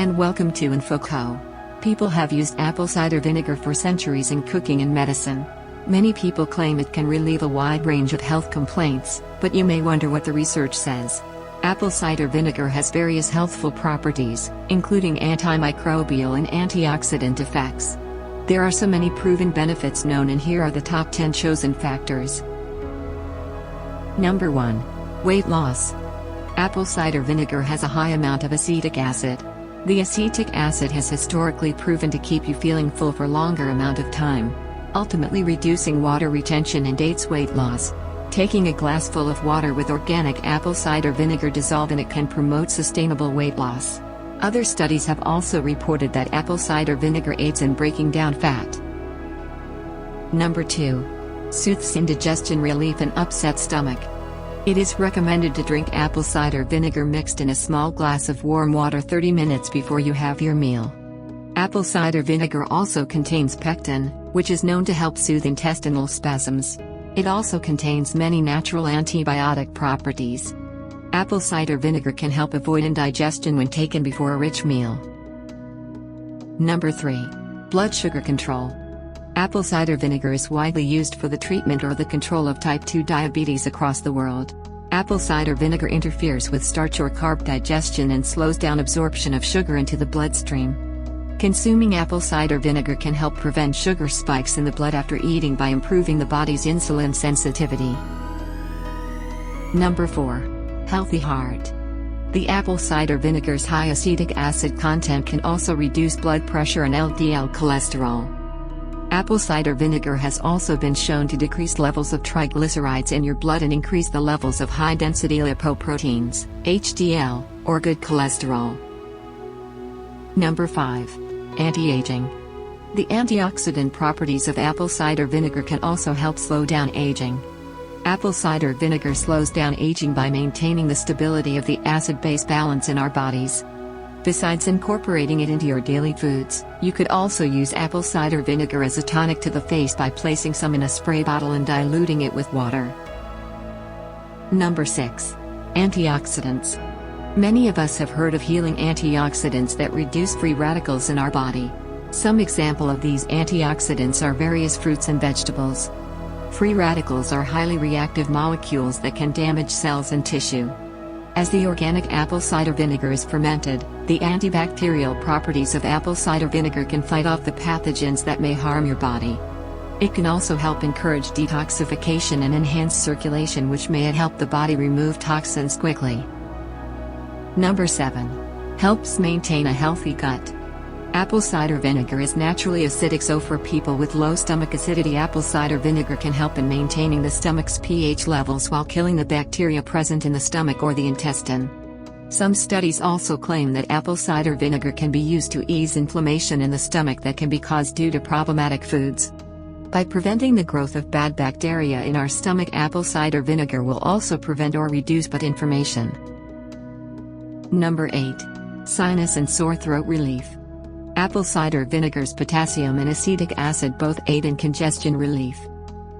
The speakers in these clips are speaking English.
and welcome to InfoCo. People have used apple cider vinegar for centuries in cooking and medicine. Many people claim it can relieve a wide range of health complaints, but you may wonder what the research says. Apple cider vinegar has various healthful properties, including antimicrobial and antioxidant effects. There are so many proven benefits known, and here are the top 10 chosen factors. Number 1. Weight loss. Apple cider vinegar has a high amount of acetic acid. The acetic acid has historically proven to keep you feeling full for a longer amount of time, ultimately reducing water retention and aids weight loss. Taking a glass full of water with organic apple cider vinegar dissolved in it can promote sustainable weight loss. Other studies have also reported that apple cider vinegar aids in breaking down fat. Number 2. Soothes indigestion, relief and upset stomach. It is recommended to drink apple cider vinegar mixed in a small glass of warm water 30 minutes before you have your meal. Apple cider vinegar also contains pectin, which is known to help soothe intestinal spasms. It also contains many natural antibiotic properties. Apple cider vinegar can help avoid indigestion when taken before a rich meal. Number 3. Blood sugar control. Apple cider vinegar is widely used for the treatment or the control of type 2 diabetes across the world. Apple cider vinegar interferes with starch or carb digestion and slows down absorption of sugar into the bloodstream. Consuming apple cider vinegar can help prevent sugar spikes in the blood after eating by improving the body's insulin sensitivity. Number 4. Healthy heart. The apple cider vinegar's high acetic acid content can also reduce blood pressure and LDL cholesterol. Apple cider vinegar has also been shown to decrease levels of triglycerides in your blood and increase the levels of high-density lipoproteins, HDL, or good cholesterol. Number 5. Anti-aging. The antioxidant properties of apple cider vinegar can also help slow down aging. Apple cider vinegar slows down aging by maintaining the stability of the acid-base balance in our bodies. Besides incorporating it into your daily foods, you could also use apple cider vinegar as a tonic to the face by placing some in a spray bottle and diluting it with water. Number 6. Antioxidants. Many of us have heard of healing antioxidants that reduce free radicals in our body. Some example of these antioxidants are various fruits and vegetables. Free radicals are highly reactive molecules that can damage cells and tissue. As the organic apple cider vinegar is fermented, the antibacterial properties of apple cider vinegar can fight off the pathogens that may harm your body. It can also help encourage detoxification and enhance circulation, which may help the body remove toxins quickly. Number 7. Helps maintain a healthy gut. Apple cider vinegar is naturally acidic, so for people with low stomach acidity, apple cider vinegar can help in maintaining the stomach's pH levels while killing the bacteria present in the stomach or the intestine. Some studies also claim that apple cider vinegar can be used to ease inflammation in the stomach that can be caused due to problematic foods. By preventing the growth of bad bacteria in our stomach, apple cider vinegar will also prevent or reduce gut inflammation. Number 8. Sinus and sore throat relief. Apple cider vinegar's potassium and acetic acid both aid in congestion relief.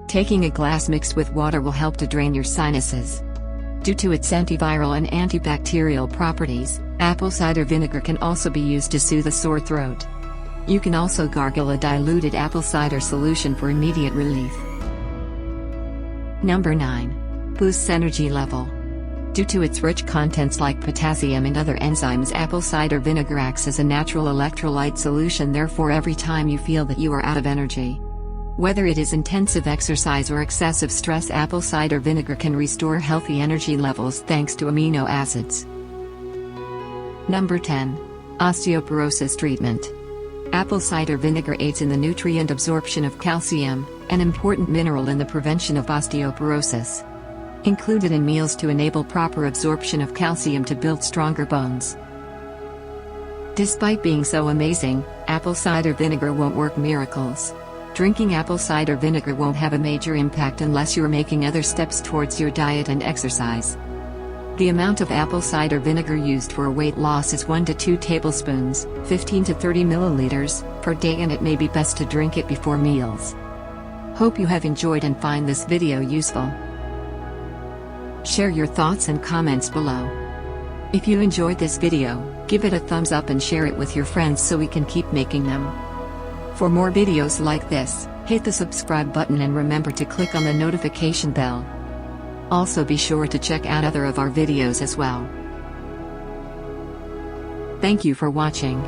Taking a glass mixed with water will help to drain your sinuses. Due to its antiviral and antibacterial properties, apple cider vinegar can also be used to soothe a sore throat. You can also gargle a diluted apple cider solution for immediate relief. Number 9. Boosts energy level. Due to its rich contents like potassium and other enzymes, apple cider vinegar acts as a natural electrolyte solution. Therefore, every time you feel that you are out of energy, whether it is intensive exercise or excessive stress, apple cider vinegar can restore healthy energy levels thanks to amino acids. Number 10. Osteoporosis treatment. Apple cider vinegar aids in the nutrient absorption of calcium, an important mineral in the prevention of osteoporosis. Included in meals to enable proper absorption of calcium to build stronger bones. Despite being so amazing, apple cider vinegar won't work miracles. Drinking apple cider vinegar won't have a major impact unless you're making other steps towards your diet and exercise. The amount of apple cider vinegar used for weight loss is 1 to 2 tablespoons, 15 to 30 milliliters, per day, and it may be best to drink it before meals. Hope you have enjoyed and find this video useful. Share your thoughts and comments below. If you enjoyed this video, give it a thumbs up and share it with your friends so we can keep making them. For more videos like this, hit the subscribe button and remember to click on the notification bell. Also be sure to check out other of our videos as well. Thank you for watching.